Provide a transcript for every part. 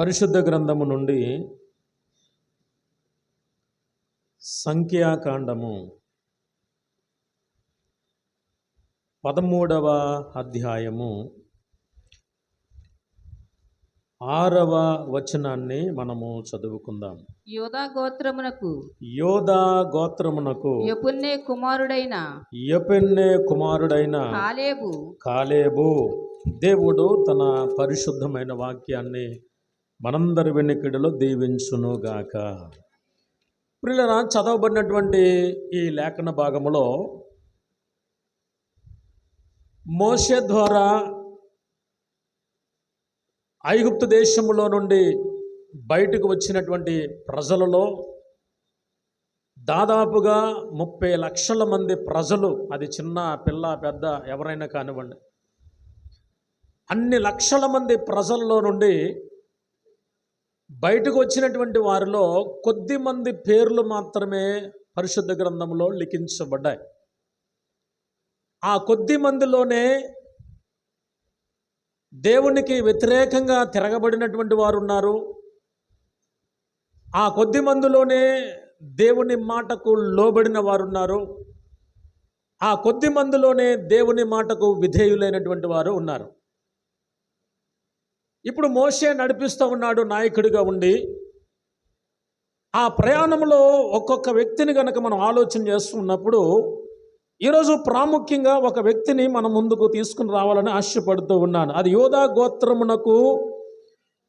పరిశుద్ధ గ్రంథము నుండి సంఖ్యాకాండము 13వ అధ్యాయము 6వ వచనాన్ని మనము చదువుకుందాం. యోదా గోత్రమునకు యెఫున్నె కుమారుడైన కాలేబు దేవుడు తన పరిశుద్ధమైన వాక్యాన్ని మనందరి వెనుకడిలో దీవించునుగాక. ప్రియులారా, చదవబడినటువంటి ఈ లేఖన భాగములో మోషే ద్వారా ఐగుప్తు దేశములో నుండి బయటకు వచ్చినటువంటి ప్రజలలో దాదాపుగా 30 లక్షల మంది ప్రజలు, అది చిన్న పిల్ల పెద్ద ఎవరైనా కానివ్వండి, అన్ని లక్షల మంది ప్రజల్లో నుండి బయటకు వచ్చినటువంటి వారిలో కొద్ది మంది పేర్లు మాత్రమే పరిశుద్ధ గ్రంథంలో లిఖించబడ్డాయి. ఆ కొద్ది మందిలోనే దేవునికి వ్యతిరేకంగా తిరగబడినటువంటి వారు ఉన్నారు. ఆ కొద్ది మందిలోనే దేవుని మాటకు లోబడిన వారు ఉన్నారు. ఆ కొద్ది మందిలోనే దేవుని మాటకు విధేయులైనటువంటి వారు ఉన్నారు. ఇప్పుడు మోషే నడిపిస్తూ ఉన్నాడు నాయకుడిగా ఉండి. ఆ ప్రయాణంలో ఒక్కొక్క వ్యక్తిని కనుక మనం ఆలోచన చేస్తున్నప్పుడు ఈరోజు ప్రాముఖ్యంగా ఒక వ్యక్తిని మనం ముందుకు తీసుకుని రావాలని ఆశపడుతూ ఉన్నాను. అది యోదా గోత్రమునకు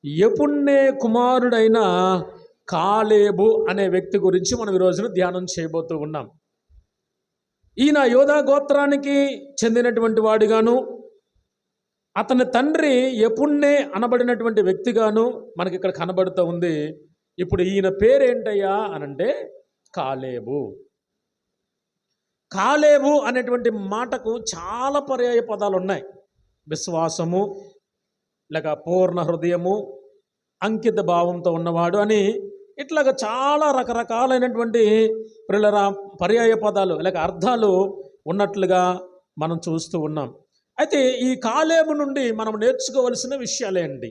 యెఫున్నె కుమారుడైన కాలేబు అనే వ్యక్తి గురించి మనం ఈరోజున ధ్యానం చేయబోతూ ఉన్నాం. ఈయన యోదా గోత్రానికి చెందినటువంటి వాడిగాను, అతని తండ్రి యెఫున్నె అనబడినటువంటి వ్యక్తిగాను మనకి ఇక్కడ కనబడుతూ ఉంది. ఇప్పుడు ఈయన పేరేంటయ్యా అనంటే కాలేబు. కాలేబు అనేటువంటి మాటకు చాలా పర్యాయ పదాలు ఉన్నాయి. విశ్వాసము, లేక పూర్ణ హృదయము, అంకిత భావంతో ఉన్నవాడు అని ఇట్లాగా చాలా రకరకాలైనటువంటి పర్యాయ పదాలు లేక అర్థాలు ఉన్నట్లుగా మనం చూస్తూ ఉన్నాం. అయితే ఈ కాలేబు నుండి మనం నేర్చుకోవలసిన విషయాలేంటి?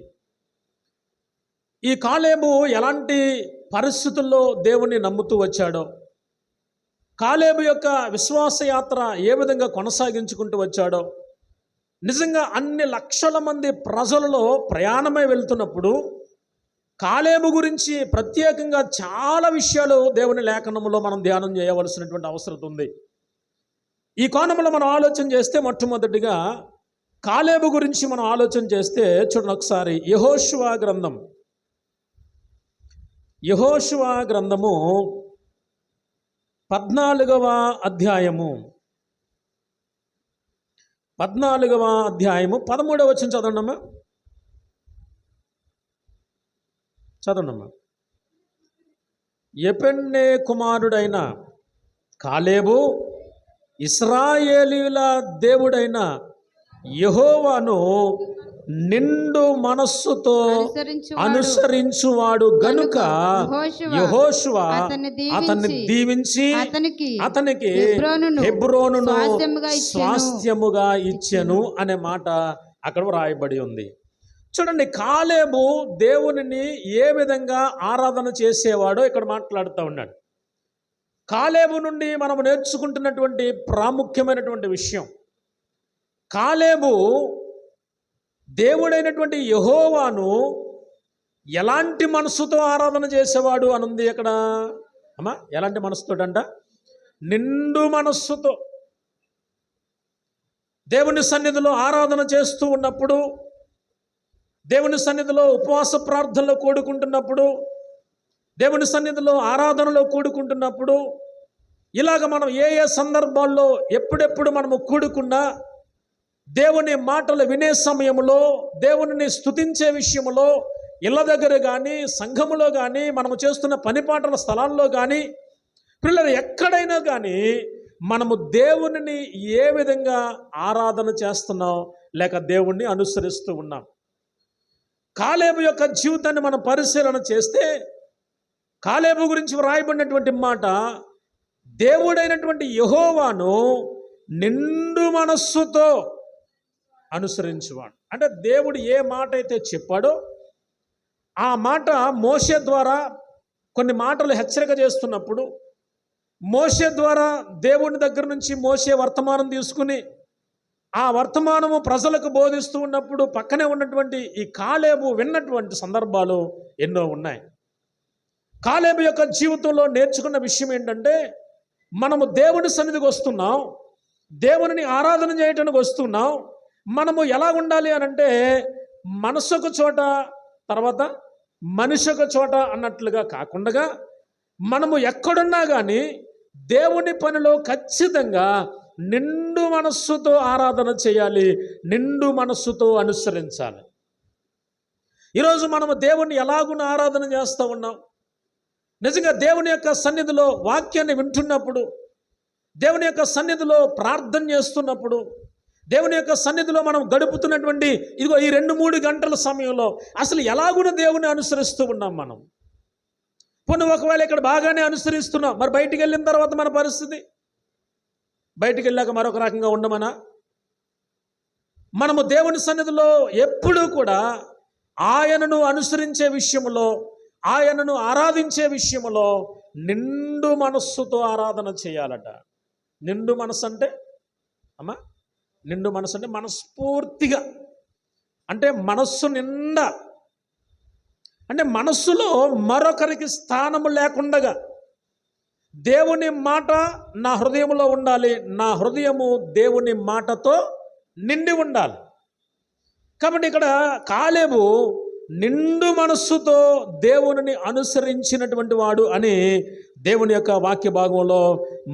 ఈ కాలేబు ఎలాంటి పరిస్థితుల్లో దేవుని నమ్ముతూ వచ్చాడో, కాలేబు యొక్క విశ్వాసయాత్ర ఏ విధంగా కొనసాగించుకుంటూ వచ్చాడో, నిజంగా అన్ని లక్షల మంది ప్రజలలో ప్రయాణమై వెళ్తున్నప్పుడు కాలేబు గురించి ప్రత్యేకంగా చాలా విషయాలు దేవుని లేఖనంలో మనం ధ్యానం చేయవలసినటువంటి అవసరం ఉంది. ఈ కోణంలో మనం ఆలోచన చేస్తే మొట్టమొదటిగా కాలేబు గురించి మనం ఆలోచన చేస్తే చూడండి ఒకసారి యెహోషువ గ్రంథము 14వ అధ్యాయము 13వ వచనం చదవండమ్మా. యెఫున్నె కుమారుడైన కాలేబు ఇశ్రాయేలీయుల దేవుడైన యెహోవాను నిండు మనస్సుతో అనుసరించువాడు గనుక యెహోషువ అతన్ని దీవించి అతనికి హెబ్రోనును స్వాస్థ్యముగా ఇచ్చెను అనే మాట అక్కడ వ్రాయబడి ఉంది. చూడండి, కాలేబు దేవునిని ఏ విధంగా ఆరాధన చేసేవాడో ఇక్కడ మాట్లాడుతూ ఉన్నాడు. కాలేబు నుండి మనం నేర్చుకుంటున్నటువంటి ప్రాముఖ్యమైనటువంటి విషయం, కాలేబు దేవుడైనటువంటి యెహోవాను ఎలాంటి మనస్సుతో ఆరాధన చేసేవాడు అనుంది అక్కడ. అమ్మా, ఎలాంటి మనస్సుతోటంట? నిండు మనస్సుతో దేవుని సన్నిధిలో ఆరాధన చేస్తూ ఉన్నప్పుడు, దేవుని సన్నిధిలో ఉపవాస ప్రార్థనలో కూడుకుంటున్నప్పుడు, దేవుని సన్నిధిలో ఆరాధనలో కూడుకుంటున్నప్పుడు, ఇలాగ మనం ఏ సందర్భాల్లో ఎప్పుడెప్పుడు మనము కూడుకున్నా దేవుని మాటలు వినే సమయంలో, దేవునిని స్తుతించే విషయంలో, ఇళ్ళ దగ్గర కానీ సంఘములో కానీ మనము చేస్తున్న పనిపాటల స్థలాల్లో కానీ పిల్లలు ఎక్కడైనా కానీ మనము దేవునిని ఏ విధంగా ఆరాధన చేస్తున్నాం లేక దేవుణ్ణి అనుసరిస్తూ ఉన్నాం. కాలేబు యొక్క జీవితాన్ని మనం పరిశీలన చేస్తే కాలేబు గురించి వ్రాయబడినటువంటి మాట, దేవుడైనటువంటి యెహోవాను నిండు మనస్సుతో అనుసరించువాడు. అంటే దేవుడు ఏ మాట అయితే చెప్పాడో ఆ మాట మోషే ద్వారా కొన్ని మాటలు హెచ్చరిక చేస్తున్నప్పుడు, మోషే ద్వారా దేవుని దగ్గర నుంచి మోషే వర్తమానం తీసుకుని ఆ వర్తమానము ప్రజలకు బోధిస్తూ ఉన్నప్పుడు పక్కనే ఉన్నటువంటి ఈ కాలేబు విన్నటువంటి సందర్భాలు ఎన్నో ఉన్నాయి. కాలేబు యొక్క జీవితంలో నేర్చుకున్న విషయం ఏంటంటే, మనము దేవుని సన్నిధికి వస్తున్నాం, దేవుని ఆరాధన చేయటానికి వస్తున్నాం. మనము ఎలా ఉండాలి అని అంటే, మనసొక చోట తర్వాత మనిషి ఒక చోట అన్నట్లుగా కాకుండా, మనము ఎక్కడున్నా కానీ దేవుని పనిలో ఖచ్చితంగా నిండు మనస్సుతో ఆరాధన చేయాలి, నిండు మనస్సుతో అనుసరించాలి. ఈరోజు మనము దేవుణ్ణి ఎలాగున ఆరాధన చేస్తూ ఉన్నాం? నిజంగా దేవుని యొక్క సన్నిధిలో వాక్యాన్ని వింటున్నప్పుడు, దేవుని యొక్క సన్నిధిలో ప్రార్థన చేస్తున్నప్పుడు, దేవుని యొక్క సన్నిధిలో మనం గడుపుతున్నటువంటి ఇదిగో ఈ 2-3 గంటల సమయంలో అసలు ఎలాగున దేవుని అనుసరిస్తూ ఉన్నాం మనం? పోనీ ఒకవేళ ఇక్కడ బాగానే అనుసరిస్తున్నాం, మరి బయటికి వెళ్ళిన తర్వాత మన పరిస్థితి? బయటికి వెళ్ళాక మరొక రకంగా ఉండమనా? మనము దేవుని సన్నిధిలో ఎప్పుడూ కూడా ఆయనను అనుసరించే విషయంలో, ఆయనను ఆరాధించే విషయంలో నిండు మనస్సుతో ఆరాధన చేయాలట. నిండు మనస్సు అంటే అమ్మా, నిండు మనస్సు అంటే మనస్ఫూర్తిగా, అంటే మనస్సు నిండా, అంటే మనస్సులో మరొకరికి స్థానము లేకుండగా దేవుని మాట నా హృదయంలో ఉండాలి, నా హృదయము దేవుని మాటతో నిండి ఉండాలి. కాబట్టి ఇక్కడ కాలేబు నిండు మనస్సుతో దేవునిని అనుసరించినటువంటి వాడు అని దేవుని యొక్క వాక్య భాగంలో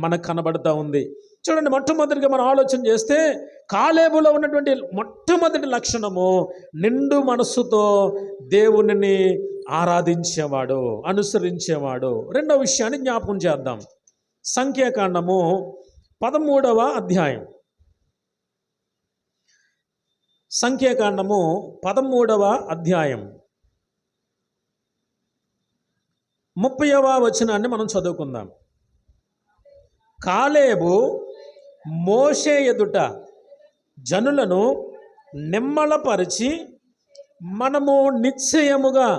మనకు కనబడుతూ ఉంది. చూడండి, మొట్టమొదటిగా మనం ఆలోచన చేస్తే కాలేబులో ఉన్నటువంటి మొట్టమొదటి లక్షణము నిండు మనస్సుతో దేవునిని ఆరాధించేవాడు, అనుసరించేవాడు. రెండవ విషయాన్ని జ్ఞాపకం చేద్దాం. సంఖ్యాకాండము 13వ అధ్యాయం. సంఖ్యాకాండము 13వ అధ్యాయం 30వ వచనాన్ని మనం చదువుకుందాం. కాలేబు మోషే ఎదుట జనులను నిమ్మళపరిచి, మనము నిశ్చయముగా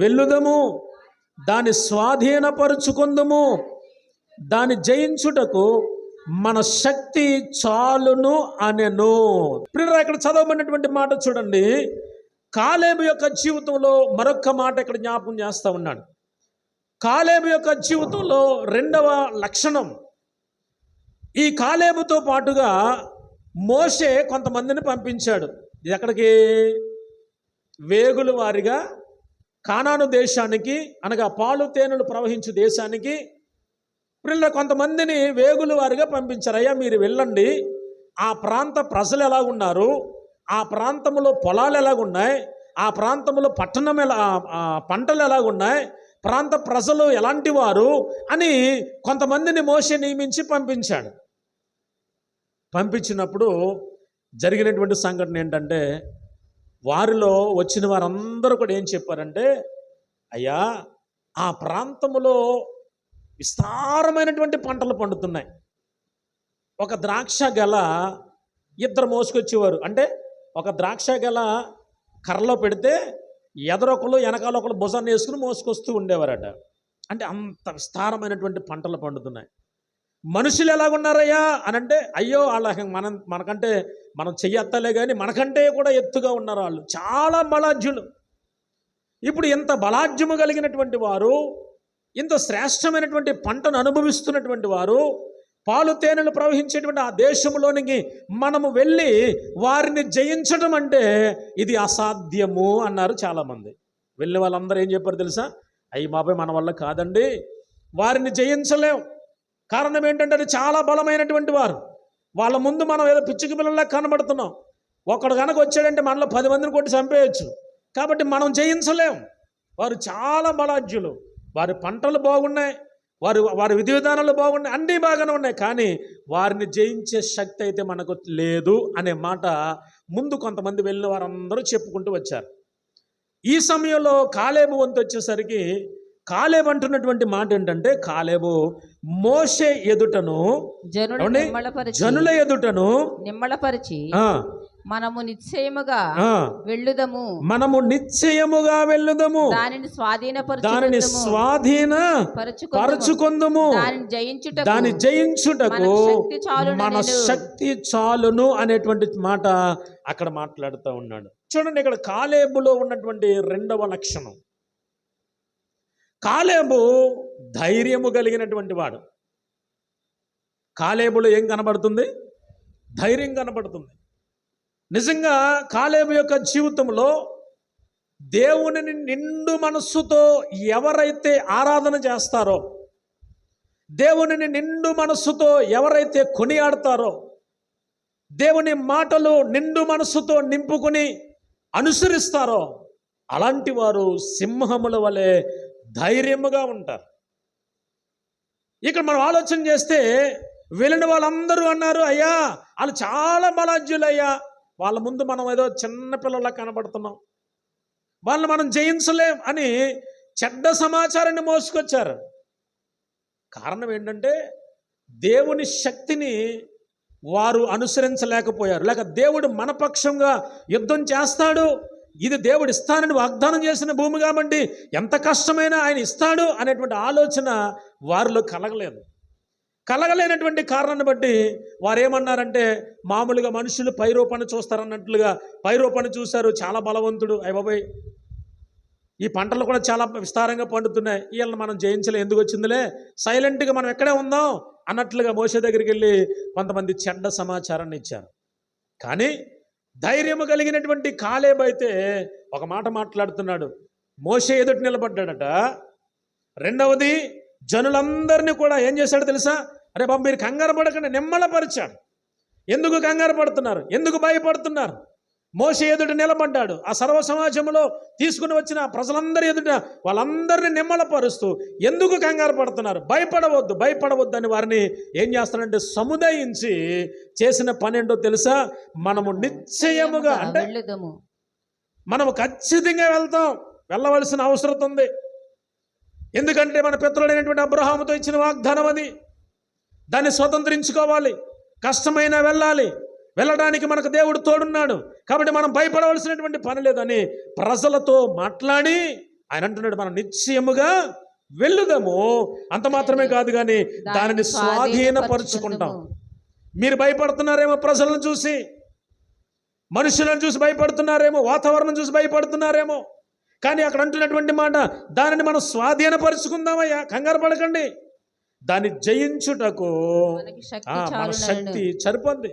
వెళ్ళుదము, దాని స్వాధీనపరుచుకుందుము, దాన్ని జయించుటకు మన శక్తి చాలును అనెను. ప్రియులారా, ఇక్కడ చదవబడినటువంటి మాట చూడండి. కాలేబు యొక్క జీవితంలో మరొక మాట ఇక్కడ జ్ఞాపకం చేస్తూ ఉన్నాడు. కాలేబు యొక్క జీవితంలో రెండవ లక్షణం, ఈ కాలేబుతో పాటుగా మోషే కొంతమందిని పంపించాడు. ఎక్కడికి? వేగుల వారిగా కానాను దేశానికి, అనగా పాలు తేనెలు ప్రవహించు దేశానికి వీళ్ళ కొంతమందిని వేగుల వారిగా పంపించారు. అయ్యా, మీరు వెళ్ళండి, ఆ ప్రాంత ప్రజలు ఎలాగున్నారు, ఆ ప్రాంతంలో పొలాలు ఎలాగున్నాయి, ఆ ప్రాంతంలో పట్టణం పంటలు ఎలాగున్నాయి, ప్రాంత ప్రజలు ఎలాంటి వారు అని కొంతమందిని మోషే నియమించి పంపించాడు. పంపించినప్పుడు జరిగినటువంటి సంఘటన ఏంటంటే, వారిలో వచ్చిన వారందరూ కూడా ఏం చెప్పారంటే, అయ్యా, ఆ ప్రాంతంలో విస్తారమైనటువంటి పంటలు పండుతున్నాయి. ఒక ద్రాక్ష గెల ఇద్దరు మోసుకొచ్చేవారు. అంటే ఒక ద్రాక్ష గెల కర్రలో పెడితే ఎదరొకరు వెనకాల ఒకరు భుజాన్ని వేసుకుని మోసుకొస్తూ ఉండేవారట. అంటే అంత విస్తారమైనటువంటి పంటలు పండుతున్నాయి. మనుషులు ఎలాగున్నారయ్యా అని అంటే, అయ్యో వాళ్ళ మనకంటే మనం చెయ్యత్తలే కానీ మనకంటే కూడా ఎత్తుగా ఉన్నారు వాళ్ళు, చాలా బలాఢ్యులు. ఇప్పుడు ఇంత బలాఢ్యము కలిగినటువంటి వారు, ఇంత శ్రేష్టమైనటువంటి పంటను అనుభవిస్తున్నటువంటి వారు, పాలు తేనెలు ప్రవహించేటువంటి ఆ దేశంలోనికి మనము వెళ్ళి వారిని జయించడం అంటే ఇది అసాధ్యము అన్నారు చాలామంది. వెళ్ళే వాళ్ళందరూ ఏం చెప్పారు తెలుసా? అయ్యి బాబాయ్, మన వల్ల కాదండి, వారిని జయించలేం. కారణం ఏంటంటే అది చాలా బలమైనటువంటి వారు. వాళ్ళ ముందు మనం ఏదో పిచ్చికి పిల్లల్లా కనబడుతున్నాం. ఒకడు కనుక వచ్చాడంటే మనలో 10 మందిని కొట్టి చంపేయచ్చు. కాబట్టి మనం జయించలేం. వారు చాలా బలాఢ్యులు, వారి పంటలు బాగున్నాయి, వారి విధి విధానాలు బాగున్నాయి, అన్నీ బాగానే ఉన్నాయి, కానీ వారిని జయించే శక్తి అయితే మనకు లేదు అనే మాట ముందు కొంతమంది వెళ్ళిన వారందరూ చెప్పుకుంటూ వచ్చారు. ఈ సమయంలో కాలేబు వంతు వచ్చేసరికి కాలేబు అంటున్నటువంటి మాట ఏంటంటే, కాలేబు మోషే ఎదుటను, జనుల ఎదుటను నిమ్మళపరిచి మనము నిశ్చయముగా ఆ, వెళ్ళుదము, మనము నిశ్చయముగా వెళ్ళుదము, దానిని దానిని పరచుకొందుము, దాని జయించుటకు మన శక్తి చాలును అనేటువంటి మాట అక్కడ మాట్లాడుతూ ఉన్నాడు. చూడండి, ఇక్కడ కాలేబులో ఉన్నటువంటి రెండవ లక్షణం, కాలేబు ధైర్యము కలిగినటువంటి వాడు. కాలేబులో ఏం కనబడుతుంది? ధైర్యం కనబడుతుంది. నిజంగా కాలేబు యొక్క జీవితంలో దేవునిని నిండు మనస్సుతో ఎవరైతే ఆరాధన చేస్తారో, దేవునిని నిండు మనస్సుతో ఎవరైతే కొనియాడతారో, దేవుని మాటలు నిండు మనస్సుతో నింపుకుని అనుసరిస్తారో, అలాంటి వారు సింహముల వలె ధైర్యముగా ఉంటారు. ఇక్కడ మనం ఆలోచన చేస్తే వెళ్ళిన వాళ్ళందరూ అన్నారు, అయ్యా వాళ్ళు చాలా బలాజ్యులయ్యా, వాళ్ళ ముందు మనం ఏదో చిన్నపిల్లలా కనబడుతున్నాం, వాళ్ళని మనం జయించలేం అని చెడ్డ సమాచారాన్ని మోసుకొచ్చారు. కారణం ఏంటంటే దేవుని శక్తిని వారు అనుసరించలేకపోయారు. లేక దేవుడు మనపక్షంగా యుద్ధం చేస్తాడు, ఇది దేవుడు ఇస్తానని వాగ్దానం చేసిన భూమి కాబట్టి ఎంత కష్టమైనా ఆయన ఇస్తాడు అనేటువంటి ఆలోచన వారిలో కలగలేనటువంటి కారణాన్ని బట్టి వారు ఏమన్నారంటే, మామూలుగా మనుషులు పైరూపాన్ని చూస్తారన్నట్లుగా పైరూపాన్ని చూశారు, చాలా బలవంతుడు, అయ్య బాబాయ్ ఈ పంటలు కూడా చాలా విస్తారంగా పండుతున్నాయి, వీళ్ళని మనం జయించలే, ఎందుకు వచ్చిందిలే, సైలెంట్గా మనం ఎక్కడే ఉందాం అన్నట్లుగా మోషే దగ్గరికి వెళ్ళి కొంతమంది చెడ్డ సమాచారాన్ని ఇచ్చారు. కానీ ధైర్యము కలిగినటువంటి కాలేబు అయితే ఒక మాట మాట్లాడుతున్నాడు. మోషే ఎదుటి నిలబడ్డాడట. రెండవది, జనులందరినీ కూడా ఏం చేశాడు తెలుసా? అరే బాబు, మీరు కంగారు పడకండి, నిమ్మలపరిచాడు. ఎందుకు కంగారు పడుతున్నారు? ఎందుకు భయపడుతున్నారు? మోషే ఎదుట నిలబడ్డాడు. ఆ సర్వ సమాజంలో తీసుకుని వచ్చిన ప్రజలందరి ఎదుట వాళ్ళందరినీ నిమ్మలపరుస్తూ, ఎందుకు కంగారు పడుతున్నారు, భయపడవద్దు అని వారిని ఏం చేస్తారంటే సముదాయించి చేసిన పని ఏంటో తెలుసా? మనము నిశ్చయముగా అంటే మనము ఖచ్చితంగా వెళ్ళవలసిన అవసరం ఉంది. ఎందుకంటే మన పితరుడైనటువంటి అబ్రహాముతో ఇచ్చిన వాగ్దానం అది, దాన్ని స్వతంత్రించుకోవాలి, కష్టమైనా వెళ్ళడానికి మనకు దేవుడు తోడున్నాడు, కాబట్టి మనం భయపడవలసినటువంటి పని లేదని ప్రజలతో మాట్లాడి ఆయన అంటున్నాడు, మనం నిశ్చయముగా వెళ్ళుదాము. అంత మాత్రమే కాదు, కానీ దానిని స్వాధీనపరుచుకుంటాం. మీరు భయపడుతున్నారేమో, ప్రజలను చూసి, మనుషులను చూసి భయపడుతున్నారేమో, వాతావరణం చూసి భయపడుతున్నారేమో, కానీ అక్కడ అంటున్నటువంటి మాట, దానిని మనం స్వాధీనపరుచుకుందామయ్యా, కంగారు పడకండి, దాన్ని జయించుటకు మన శక్తి సరిపోద్ది.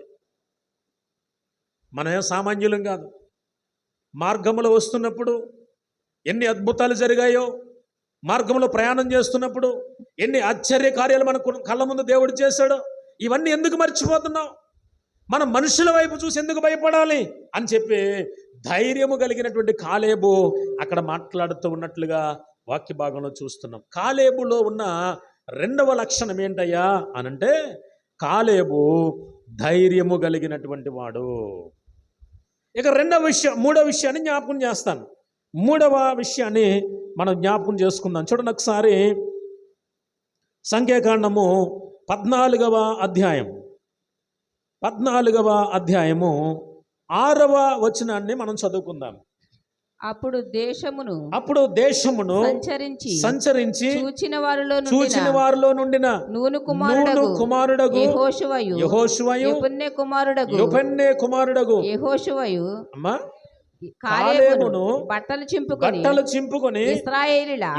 మనమే సామాన్యులం కాదు. మార్గంలో వస్తున్నప్పుడు ఎన్ని అద్భుతాలు జరిగాయో, మార్గంలో ప్రయాణం చేస్తున్నప్పుడు ఎన్ని ఆశ్చర్య కార్యాలు మన కళ్ళ ముందు దేవుడు చేశాడో, ఇవన్నీ ఎందుకు మర్చిపోతున్నాం? మనం మనుషుల వైపు చూసి ఎందుకు భయపడాలి అని చెప్పి ధైర్యము కలిగినటువంటి కాలేబు అక్కడ మాట్లాడుతూ ఉన్నట్లుగా వాక్య భాగంలో చూస్తున్నాం. కాలేబులో ఉన్న రెండవ లక్షణం ఏంటయ్యా అనంటే, కాలేబు ధైర్యము కలిగినటువంటి వాడు. ఇక మూడవ విషయాన్ని జ్ఞాపకం చేస్తాను. మూడవ విషయాన్ని మనం జ్ఞాపకం చేసుకుందాం. చూడండి ఒకసారి, సంఖ్యాకాండము 14వ అధ్యాయము 6వ వచనాన్ని మనం చదువుకుందాం. అప్పుడు దేశమును సంచరించి చూచిన వారిలో నుండిన నూను కుమారుడగు యెహోషువయు యెఫున్నె కుమారుడగు యెహోషువయు కాలేబును బట్టలు చింపుకొని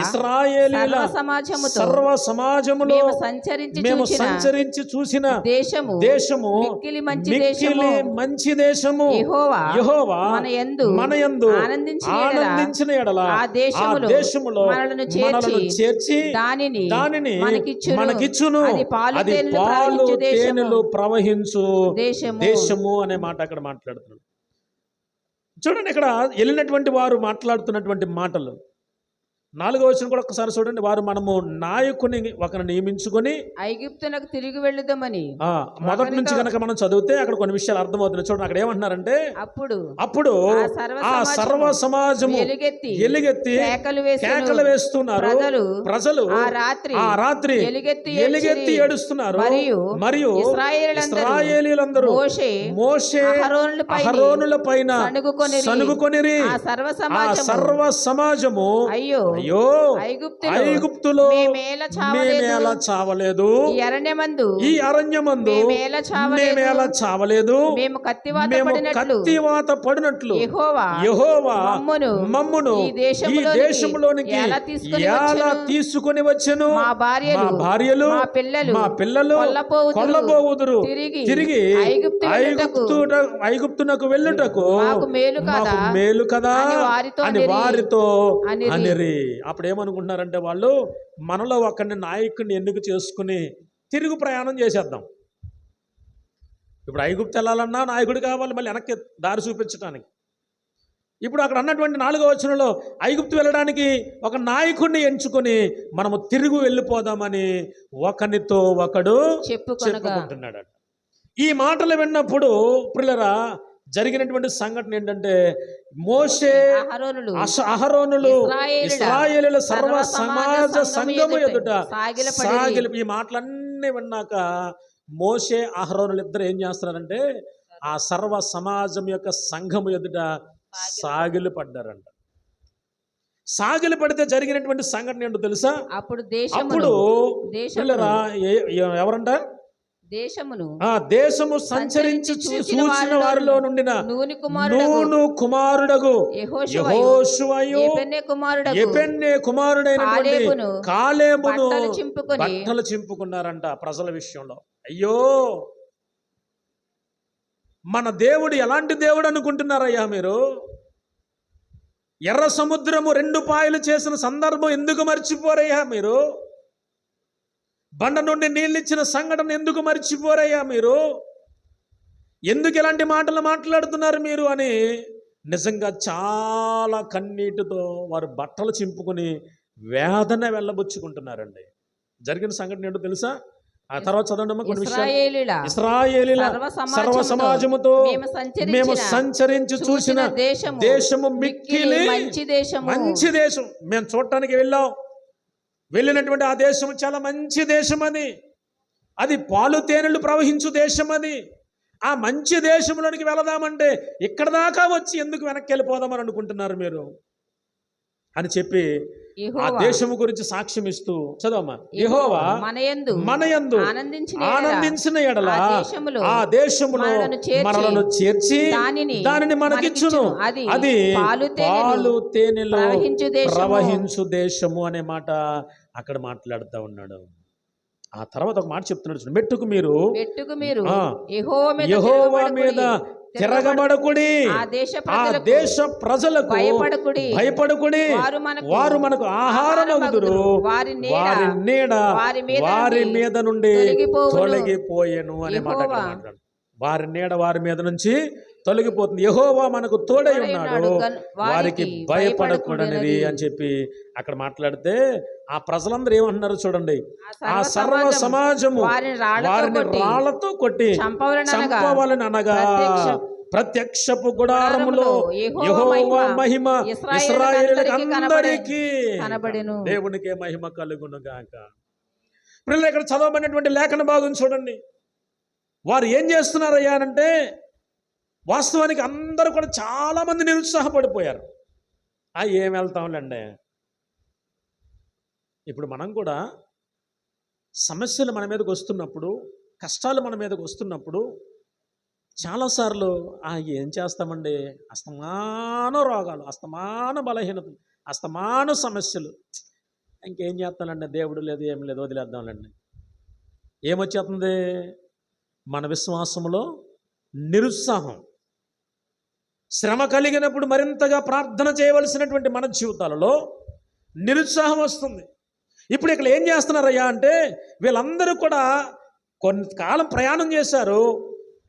ఇశ్రాయేలీయుల సర్వ సమాజములో మేము సంచరించి చూసిన దేశము మిక్కిలి మంచి దేశము, యెహోవా మన యందు ఆనందించిన ఎడల ఆ దేశములో మనలను చేర్చి దానిని మనకిచ్చును, అది పాలు తేనెలు ప్రవహించు దేశము అనే మాట అక్కడ మాట్లాడుతున్నాడు. చూడండి, ఇక్కడ వెళ్ళినటువంటి వారు మాట్లాడుతున్నటువంటి మాటలు, 4వ వచనం కూడా ఒక్కసారి చూడండి. వారు మనము నాయకుని ఒకరిని నియమించుకొని ఐగుప్తునకు తిరిగి వెళ్ళుదామని. మొదటి నుంచి కనుక మనం చదివితే అక్కడ కొన్ని విషయాలు అర్థమవుతున్నాయి. చూడండి అక్కడ ఏమంటున్నారంటే, అప్పుడు ఆ సర్వ సమాజము ఎలుగెత్తి కేకలు వేస్తున్నారు. ప్రజలు ఆ రాత్రి ఎలుగెత్తి ఏడుస్తున్నారు. మరియు ఇశ్రాయేలీయులందరూ మోషే అహరోనుల పైన సనుగుకొనిరి. ఆ సర్వ సమాజము అయ్యో ఐగుప్తులో మేమేలా చావలేదు, ఈ అరణ్యమందు మేమేలా చావలేదు, మేము కత్తివాత పడినట్లు యెహోవా మమ్మును ఈ దేశంలోనికి ఎలా తీసుకొని వచ్చెను. మా భార్యలు మా పిల్లలు కొల్లబోవుదురు. తిరిగి ఐగుప్తునకు వెళ్ళుటకు మాకు మేలు కదా అని వారితో అనిరి. అప్పుడు ఏమనుకుంటున్నారంటే వాళ్ళు, మనలో ఒకరిని నాయకుడిని ఎన్నిక చేసుకుని తిరుగు ప్రయాణం చేసేద్దాం. ఇప్పుడు ఐగుప్తు వెళ్ళాలన్నా నాయకుడు కావాలి, మళ్ళీ వెనక్కి దారి చూపించడానికి. ఇప్పుడు అక్కడ అన్నటువంటి 4వ వచనంలో ఐగుప్తు వెళ్ళడానికి ఒక నాయకుడిని ఎంచుకొని మనము తిరుగు వెళ్ళిపోదామని ఒకనితో ఒకడు చెప్పుకుంటున్నాడు. ఈ మాటలు విన్నప్పుడు ప్రియులారా, జరిగినటువంటి సంఘటన ఏంటంటే, మోషే అహరోనులు ఇశ్రాయేలీయుల సర్వ సమాజ సంఘము ఎదుట సాగిలి. ఈ మాటలన్నీ విన్నాక మోషే అహరోనులు ఇద్దరు ఏం చేస్తున్నారంటే, ఆ సర్వ సమాజం యొక్క సంఘము ఎదుట సాగిలి పడ్డారంట. సాగిలి పడితే జరిగినటువంటి సంఘటన ఏంటో తెలుసా? అప్పుడు ఎవరంట? దేశము సంచరించి చూసిన వారిలో నుండిన నూను కుమారుడగు యెహోషువయు యెఫెన్నె కుమారుడైనటువంటి కాలేబును బట్టలు చింపుకున్నారంట ప్రజల విషయంలో. అయ్యో, మన దేవుడు ఎలాంటి దేవుడు అనుకుంటున్నారయ్యా మీరు? ఎర్ర సముద్రము 2 పాయలు చేసిన సందర్భం ఎందుకు మర్చిపోరయ్యా మీరు? బండ నుండి నీళ్ళిచ్చిన సంఘటన ఎందుకు మర్చిపోరయ్యా మీరు? ఎందుకు ఇలాంటి మాటలు మాట్లాడుతున్నారు మీరు అని నిజంగా చాలా కన్నీటితో వారు బట్టలు చింపుకొని వేదన వెళ్ళబుచ్చుకుంటున్నారండి. జరిగిన సంఘటన ఏంటో తెలుసా? ఆ తర్వాత చదవండి కొన్ని విషయాలు. ఇశ్రాయేలీయుల సర్వ సమాజముతో మేము సంచరించి చూసిన దేశము మిక్కిలి మంచి దేశం. మేము చూడటానికి వెళ్ళినటువంటి ఆ దేశం చాలా మంచి దేశం. అది పాలు తేనెలు ప్రవహించు దేశం. ఆ మంచి దేశంలోనికి వెళదామంటే ఇక్కడ దాకా వచ్చి ఎందుకు వెనక్కి వెళ్ళిపోదామని అనుకుంటున్నారు మీరు అని చెప్పి ఆ దేశము గురించి సాక్ష్యం ఇస్తూ చదవమ్మా. యెహోవా మనయందు ఆనందించిన ఎడల ఆ దేశములో మనలను చేర్చి దానిని మనకిచ్చును. అది పాలు తేనెలు ప్రవహించు దేశము అనే మాట అక్కడ మాట్లాడుతూ ఉన్నాడు. ఆ తర్వాత ఒక మాట చెప్తున్నాడు, మెట్టుకు మీరు యెహోవా మీద తిరగబడకుడి, ఆ దేశ ప్రజలకు భయపడకుడి, వారు మనకు ఆహారమగుదురు, వారి నీడ వారి మీద నుండి తొలగిపోయెను అనే మాట మాట్లాడు. వారి నీడ వారి మీద నుంచి తొలగిపోతుంది. యెహోవా మనకు తోడై ఉన్నాడు, వారికి భయపడకూడనిది అని చెప్పి అక్కడ మాట్లాడితే ఆ ప్రజలందరూ ఏమంటున్నారు చూడండి. ఆ సర్వ సమాజము వారిని రాళ్లతో కొట్టి చంపవాలని అనగా ప్రత్యక్షపు గుడారములో యెహోవా మహిమ ఇశ్రాయేలీయులందరికీ కనబడెను. దేవునికే మహిమ కలుగును గాక. పిల్లలు ఇక్కడ చదవబడినటువంటి లేఖన భాగం చూడండి. వారు ఏం చేస్తున్నారయ్యా అంటే, వాస్తవానికి అందరూ కూడా చాలా మంది నిరుత్సాహపడిపోయారు. ఏం వెళ్తాంలేండి. ఇప్పుడు మనం కూడా సమస్యలు మన మీదకి వస్తున్నప్పుడు, కష్టాలు మన మీదకి వస్తున్నప్పుడు చాలాసార్లు ఏం చేస్తామండి, అస్తమాన రోగాలు, అస్తమాన బలహీనతలు, అస్తమాన సమస్యలు, ఇంకేం చేస్తానండి, దేవుడు లేదు ఏం లేదు వదిలేద్దాంలేండి. ఏమొచ్చేస్తుంది? మన విశ్వాసంలో నిరుత్సాహం. శ్రమ కలిగినప్పుడు మరింతగా ప్రార్థన చేయవలసినటువంటి మన జీవితాలలో నిరుత్సాహం వస్తుంది. ఇప్పుడు ఇక్కడ ఏం చేస్తున్నారయ్యా అంటే, వీళ్ళందరూ కూడా కొంతకాలం ప్రయాణం చేశారు,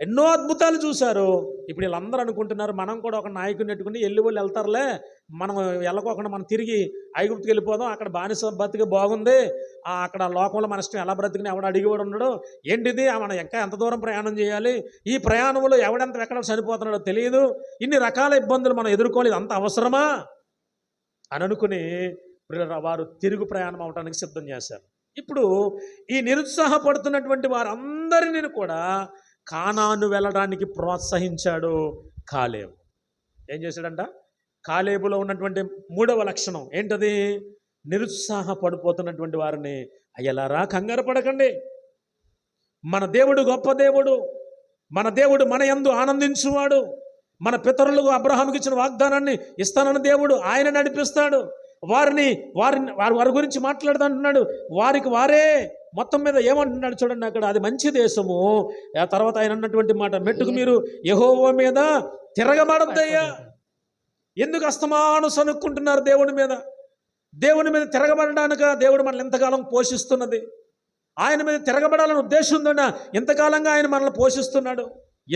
ఎన్నో అద్భుతాలు చూశారు. ఇప్పుడు వీళ్ళందరూ అనుకుంటున్నారు, మనం కూడా ఒక నాయకుని పెట్టుకుని వెళ్ళి వాళ్ళు వెళ్తారులే, మనం వెళ్ళకోకుండా మనం తిరిగి ఐగుప్తుకి వెళ్ళిపోదాం, అక్కడ బానిస బతికి బాగుంది, అక్కడ లోకంలో మన ఇష్టం ఎలా బ్రతికినా ఎవడు అడిగేవాడు ఉన్నాడు, ఏంటిది మనం ఇంకా ఎంత దూరం ప్రయాణం చేయాలి, ఈ ప్రయాణంలో ఎక్కడ చనిపోతున్నాడో తెలియదు, ఇన్ని రకాల ఇబ్బందులు మనం ఎదుర్కోలేదు, అంత అవసరమా అని అనుకుని వారు తిరుగు ప్రయాణం అవడానికి సిద్ధం చేశారు. ఇప్పుడు ఈ నిరుత్సాహపడుతున్నటువంటి వారందరినీ కూడా కానాను వెళ్ళడానికి ప్రోత్సహించాడు కాలేబు. ఏం చేశాడంట? కాలేబులో ఉన్నటువంటి మూడవ లక్షణం ఏంటది? నిరుత్సాహపడిపోతున్నటువంటి వారిని, అయ్యలారా కంగారు పడకండి, మన దేవుడు గొప్ప దేవుడు, మన దేవుడు మన యందు ఆనందించువాడు, మన పితరులకు అబ్రహాముకి ఇచ్చిన వాగ్దానాన్ని ఇస్తానన్న దేవుడు, ఆయన నడిపిస్తాడు, వారి గురించి మాట్లాడుతుంటున్నాడు, వారికి వారే మొత్తం మీద ఏమంటున్నాడు చూడండి అక్కడ, అది మంచి దేశము. ఆ తర్వాత ఆయన అన్నటువంటి మాట, మెట్టుకు మీరు యెహోవా మీద తిరగబడద్దయ్యా. ఎందుకు అస్తమాను సనుక్కుంటున్నారు దేవుని మీద? దేవుని మీద తిరగబడడానిక దేవుడు మనల్ని ఎంతకాలం పోషిస్తున్నది? ఆయన మీద తిరగబడాలని ఉద్దేశం ఉందన్నా ఎంతకాలంగా ఆయన మనల్ని పోషిస్తున్నాడు.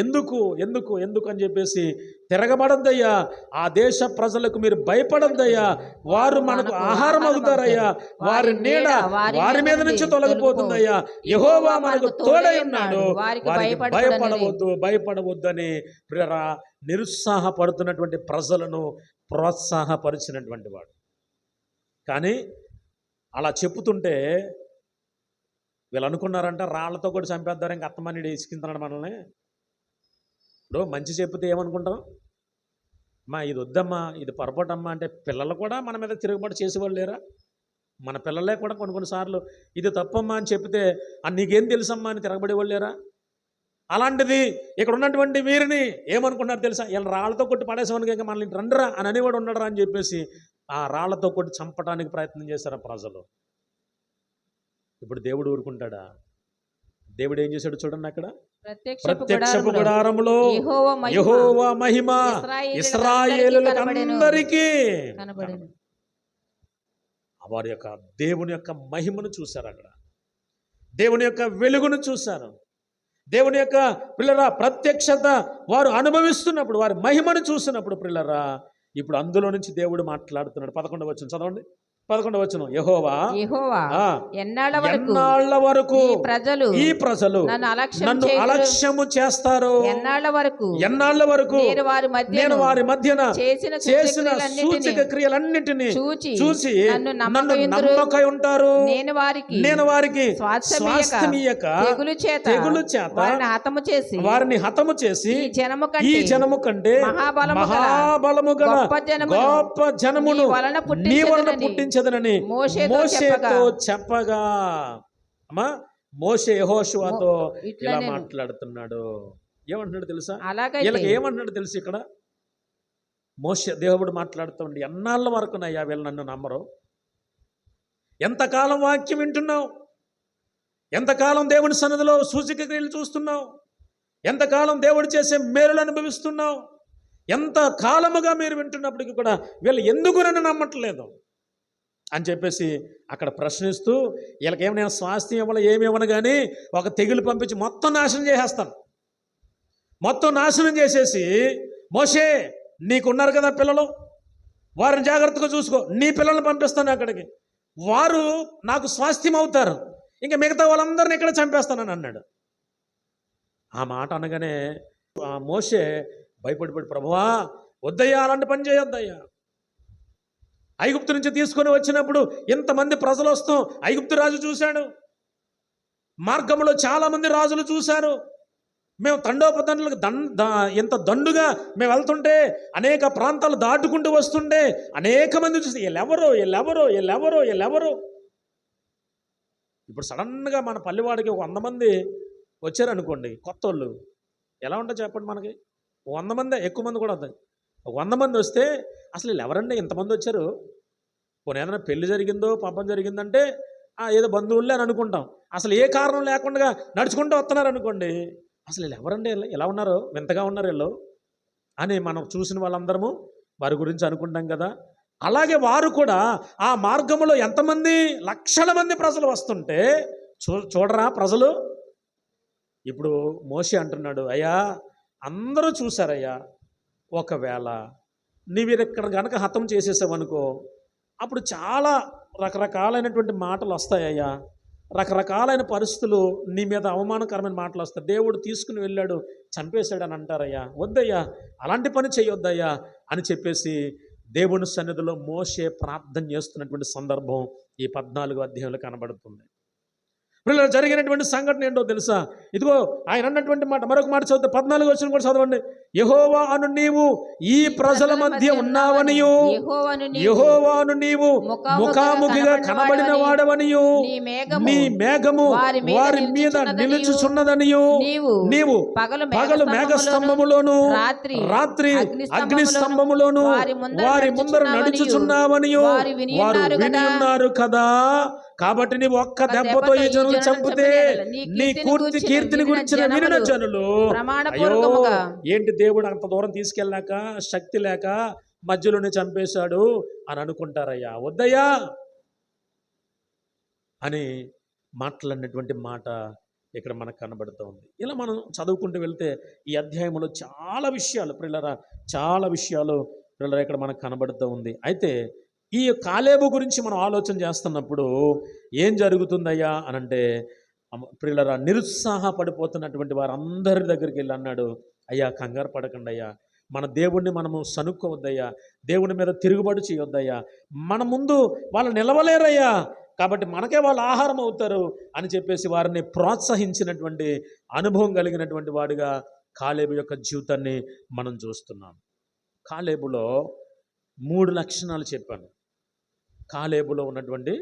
ఎందుకు ఎందుకు ఎందుకు అని చెప్పేసి తిరగబడద్దయ్యా, ఆ దేశ ప్రజలకు మీరు భయపడద్దయ్యా, వారు మనకు ఆహారం అవుతారయ్యా, వారి నీడ వారి మీద నుంచి తొలగిపోతుందయ్యా, యెహోవా మనకు తోడై ఉన్నాడు, వారికి భయపడవద్దు అని నిరుత్సాహపడుతున్నటువంటి ప్రజలను ప్రోత్సాహపరిచినటువంటి వాడు. కానీ అలా చెప్పుతుంటే వీళ్ళు అనుకున్నారంట, రాళ్లతో కూడా చంపేద్దారు, ఇంక అత్తమని ఇసుకింటున్నాడు మనల్ని. ఇప్పుడు మంచి చెప్తే ఏమనుకుంటాం, అమ్మా ఇది వద్దమ్మా, ఇది పొరపాటమ్మా అంటే పిల్లలు కూడా మన మీద తిరుగుబాటు చేసేవాళ్ళు లేరా? మన పిల్లలే కూడా కొన్నిసార్లు ఇది తప్పమ్మా అని చెప్తే నీకేం తెలుసమ్మా అని తిరగబడేవాళ్ళు లేరా? అలాంటిది ఇక్కడ ఉన్నటువంటి వీరిని ఏమనుకున్నారు తెలుసా? వీళ్ళు రాళ్లతో కొట్టి పడేసేవానికి ఇంకా మనల్ని రండిరా అని అనేవాడు ఉండరా అని చెప్పేసి ఆ రాళ్లతో కొట్టి చంపడానికి ప్రయత్నం చేశారు ప్రజలు. ఇప్పుడు దేవుడు ఊరుకుంటాడా? దేవుడు ఏం చేశాడు చూడండి, అక్కడ ప్రత్యక్షపు గుడారములో యెహోవా మహిమ ఇశ్రాయేలులందరికీ వారి యొక్క దేవుని యొక్క మహిమను చూశారు, అక్కడ దేవుని యొక్క వెలుగును చూశారు, దేవుని యొక్క పిల్లరా ప్రత్యక్షత వారు అనుభవిస్తున్నప్పుడు, వారి మహిమను చూసినప్పుడు పిల్లరా, ఇప్పుడు అందులో నుంచి దేవుడు మాట్లాడుతున్నాడు. 11వ వచనం చదవండి. 11వ వచనం, యెహోవా ఎన్నాళ్ళ వరకు ఈ ప్రజలు నన్ను అలక్ష్యము చేస్తారు, ఎన్నాళ్ళ వరకు నేను వారి మధ్యన చేసిన సూచక క్రియలన్నిటినీ చూసి నన్ను నమ్మకై ఉంటారు, నేను వారికి స్వాస్థ్యమియ్యక తెగులు చేత వారిని హతము చేసి ఈ జనము కంటే మహాబలము గల గొప్ప జనమును నీ వలన పుట్టించదనని మోషేతో చెప్పగా, అమ్మా మోషే యెహోషువతో ఇలా మాట్లాడుతున్నాడు. ఏమంటున్నాడు తెలుసా? వీళ్ళకి ఏమంటున్నాడు తెలుసు? ఇక్కడ మోషే దేవుడు మాట్లాడుతుండి, ఎన్నాళ్ళ వరకునయ్యా వీళ్ళు నన్ను నమ్మరు? ఎంతకాలం వాక్యం వింటున్నావు? ఎంతకాలం దేవుని సన్నిధిలో సూచక క్రియలు చూస్తున్నావు? ఎంతకాలం దేవుడు చేసే మేలులు అనుభవిస్తున్నావు? ఎంత కాలముగా మీరు వింటున్నప్పటికీ కూడా వీళ్ళు ఎందుకు నన్ను నమ్మట్లేదు అని చెప్పేసి అక్కడ ప్రశ్నిస్తూ, వీళ్ళకేమో నేను స్వాస్థ్యం ఇవ్వాలి ఏమి ఇవ్వను, కానీ ఒక తెగులు పంపించి మొత్తం నాశనం చేసేస్తాను, మొత్తం నాశనం చేసేసి, మోషే నీకున్నారు కదా పిల్లలు, వారిని జాగ్రత్తగా చూసుకో, నీ పిల్లల్ని పంపిస్తాను అక్కడికి, వారు నాకు స్వాస్థ్యం అవుతారు, ఇంకా మిగతా వాళ్ళందరినీ ఇక్కడ చంపేస్తానని అన్నాడు. ఆ మాట అనగానే ఆ మోషే భయపడిపడి, ప్రభువా వద్దయ్యా, అలాంటి పని చేయొద్దయ్యా, ఐగుప్తు నుంచి తీసుకొని వచ్చినప్పుడు ఇంతమంది ప్రజలు వస్తాం, ఐగుప్తు రాజు చూశాడు, మార్గంలో చాలామంది రాజులు చూశారు, మేము తండోపతండ్రులకు ఇంత దండుగా మేము వెళ్తుంటే అనేక ప్రాంతాలు దాటుకుంటూ వస్తుంటే అనేక మంది చూసి వీళ్ళెవరో. ఇప్పుడు సడన్గా మన పల్లెవాడికి 100 మంది వచ్చారనుకోండి, కొత్త వాళ్ళు, ఎలా ఉంటుంది చెప్పండి? మనకి 100 మంది, ఎక్కువ మంది కూడా వద్దాయి, 100 మంది వస్తే అసలు వీళ్ళు ఎవరండి ఇంతమంది వచ్చారు? పోనీ ఏదైనా పెళ్లి జరిగిందో పాపం జరిగిందంటే ఏదో బంధువులే అని అనుకుంటాం, అసలు ఏ కారణం లేకుండా నడుచుకుంటూ వస్తున్నారు అనుకోండి, అసలు వీళ్ళు ఎవరండి, ఎలా ఉన్నారు, వింతగా ఉన్నారు వీళ్ళు అని మనం చూసిన వాళ్ళందరము వారి గురించి అనుకుంటాం కదా. అలాగే వారు కూడా ఆ మార్గంలో ఎంతమంది లక్షల మంది ప్రజలు వస్తుంటే చూడరా ప్రజలు. ఇప్పుడు మోషే అంటున్నాడు, అయ్యా అందరూ చూశారయ్యా, ఒకవేళ నీవు ఇక్కడ కనుక హతం చేసేసావనుకో, అప్పుడు చాలా రకరకాలైనటువంటి మాటలు వస్తాయ్యా, రకరకాలైన పరిస్థితులు నీ మీద అవమానకరమైన మాటలు వస్తాయి. దేవుడు తీసుకుని వెళ్ళాడు, చంపేశాడు అని అంటారయ్యా. వద్దయ్యా, అలాంటి పని చేయొద్దయ్యా అని చెప్పేసి దేవుని సన్నిధిలో మోషే ప్రార్థన చేస్తున్నటువంటి సందర్భం ఈ 14వ అధ్యాయంలో కనబడుతుంది. పిల్లలు జరిగినటువంటి సంఘటన ఏంటో తెలుసా? ఇదిగో ఆయన అన్నటువంటి మాట, మరొక మాట చదివితే 14వ వచనం కూడా చదవండి. యెహోవా అను నీవు ఈ ప్రజల మధ్య ఉన్నావనియు, యెహోవాను నీవు ముఖాముఖిగా కనబడిన వాడవనియు, నీ మేఘము వారి మీద నిలుచుచున్నదనియు, నీవు పగలు మేఘస్తంభములోను రాత్రి అగ్ని స్తంభములోను వారి ముందర నడుచుచున్నావనియు వారు విని ఉన్నారు కదా. కాబట్టి నీవు ఒక్క దెబ్బతో ఈ జనులు చంపితే నీ కీర్తిని గురించిన వినిన జనులు, అయ్యో ఏంటి దేవుడు అంత దూరం తీసుకెళ్ళాక శక్తి లేక మధ్యలోనే చంపేశాడు అని అనుకుంటారయ్యా. వద్దయ్యా అని మాట్లాడినటువంటి మాట ఇక్కడ మనకు కనబడుతూ ఉంది. ఇలా మనం చదువుకుంటూ వెళ్తే ఈ అధ్యాయంలో చాలా విషయాలు ప్రియులారా, చాలా విషయాలు ప్రియులారా ఇక్కడ మనకు కనబడుతూ ఉంది. అయితే ఈ కాలేబు గురించి మనం ఆలోచన చేస్తున్నప్పుడు ఏం జరుగుతుందయ్యా అనంటే, ప్రియులారా, నిరుత్సాహపడిపోతున్నటువంటి వారందరి దగ్గరికి వెళ్ళి అన్నాడు, అయ్యా కంగారు పడకండి అయ్యా, మన దేవుణ్ణి మనము సనుక్కోవద్దయ్యా, దేవుని మీద తిరుగుబాటు చేయొద్దయ్యా, మన ముందు వాళ్ళు నిలవలేరయ్యా, కాబట్టి మనకే వాళ్ళు ఆహారం అవుతారు అని చెప్పేసి వారిని ప్రోత్సహించినటువంటి అనుభవం కలిగినటువంటి వాడిగా కాలేబు యొక్క జీవితాన్ని మనం చూస్తున్నాం. కాలేబులో 3 లక్షణాలు చెప్పాను. కాలేబులో ఉన్నటువంటి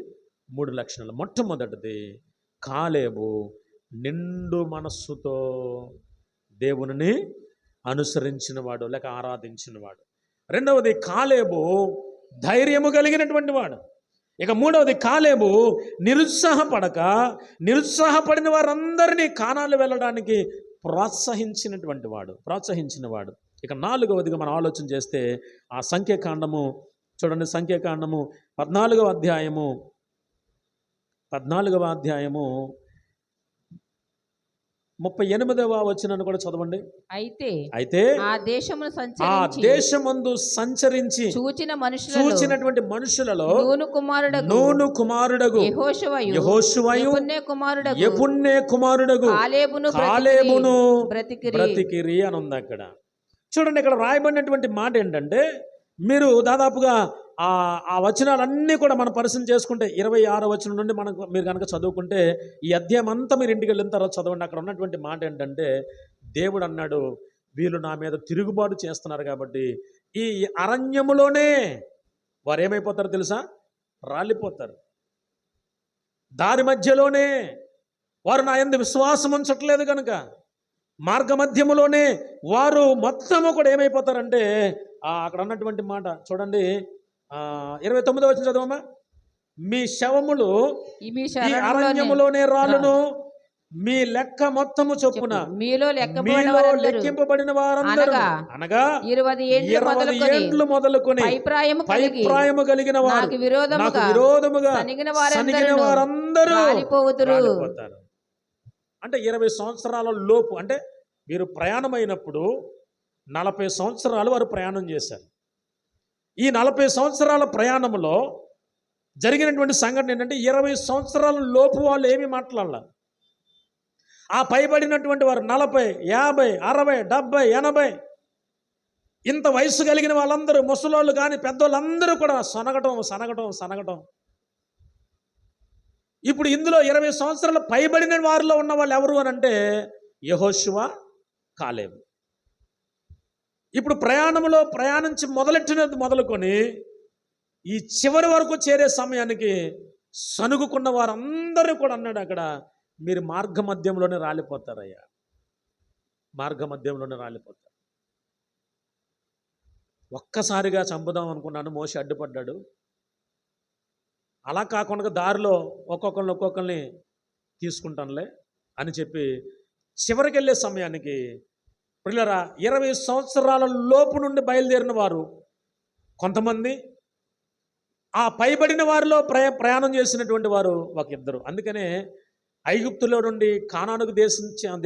3 లక్షణాలు. మొట్టమొదటిది, కాలేబు నిండు మనస్సుతో దేవునిని అనుసరించినవాడు లేక ఆరాధించినవాడు. రెండవది, కాలేబు ధైర్యము కలిగినటువంటి వాడు. ఇక మూడవది, కాలేబు నిరుత్సాహపడిన వారందరినీ కానాలు వెళ్ళడానికి ప్రోత్సహించిన వాడు. ఇక నాలుగవదిగా మనం ఆలోచన చేస్తే ఆ సంఖ్యాకాండము చూడండి. సంఖ్యాకాండము 14వ అధ్యాయము 38వ వచనాన్ని కూడా చదవండి. అయితే ఆ దేశమందు సంచరించి చూచినటువంటి మనుషులలో నూను కుమారుడగు యెహోషువయు యెఫున్నె కుమారుడగు కాలేబును బ్రతికిరి అని ఉంది అక్కడ. చూడండి, ఇక్కడ రాయబడినటువంటి మాట ఏంటంటే, మీరు దాదాపుగా ఆ వచనాలన్నీ కూడా మనం పరిశీలన చేసుకుంటే 26వ వచనం నుండి మీరు కనుక చదువుకుంటే ఈ అధ్యాయం అంతా మీరు ఇంటికి వెళ్ళిన తర్వాత చదవండి. అక్కడ ఉన్నటువంటి మాట ఏంటంటే, దేవుడు అన్నాడు, వీళ్ళు నా మీద తిరుగుబాటు చేస్తున్నారు కాబట్టి ఈ అరణ్యములోనే వారు ఏమైపోతారో తెలుసా? రాలిపోతారు. దారి మధ్యలోనే వారు నా యందు విశ్వాసం ఉంచట్లేదు కనుక మార్గ మధ్యములోనే వారు మొత్తము కూడా ఏమైపోతారంటే, అక్కడ అన్నటువంటి మాట చూడండి, 29వ వచనం చదవమ్మా. మీ శవములు ఈ అరణ్యములోనే రాలును, మీ లెక్క మొత్తము చొప్పున మీలో లెక్కింపబడిన వారందరూ అనగా 20 ఏండ్లు మొదలుకొని పైప్రాయము కలిగిన వారు నాకు విరోధముగా సనిగిన వారందరూ రాలిపోతారు. అంటే 20 సంవత్సరాల లోపు, అంటే వీరు ప్రయాణమైనప్పుడు 40 సంవత్సరాలు వారు ప్రయాణం చేశారు. ఈ 40 సంవత్సరాల ప్రయాణంలో జరిగినటువంటి సంఘటన ఏంటంటే, 20 సంవత్సరాల లోపు వాళ్ళు ఏమీ మాట్లాడాల. ఆ పైబడినటువంటి వారు 40, 50, 60, 70, 80 ఇంత వయసు కలిగిన వాళ్ళందరూ, ముసలోళ్ళు కానీ పెద్దోళ్ళందరూ కూడా సనగటం. ఇప్పుడు ఇందులో 20 సంవత్సరాల పైబడిన వారిలో ఉన్న వాళ్ళు ఎవరు అని అంటే యెహోషువ, కాలేబు. ఇప్పుడు ప్రయాణించి మొదలెట్టినది మొదలుకొని ఈ చివరి వరకు చేరే సమయానికి సనుగుకున్న వారందరూ కూడా అన్నాడు అక్కడ, మీరు మార్గ మధ్యంలోనే రాలిపోతారయ్యా, ఒక్కసారిగా చంపుదాం అనుకున్నాను, మోషే అడ్డుపడ్డాడు. అలా కాకుండా దారిలో ఒక్కొక్కరిని తీసుకుంటానులే అని చెప్పి చివరికి వెళ్ళే సమయానికి పిల్లరా 20 సంవత్సరాల లోపు నుండి బయలుదేరిన వారు కొంతమంది, ఆ పైబడిన వారిలో ప్రయాణం చేసినటువంటి వారు ఒక ఇద్దరు. అందుకనే ఐగుప్తులో నుండి కానానుకు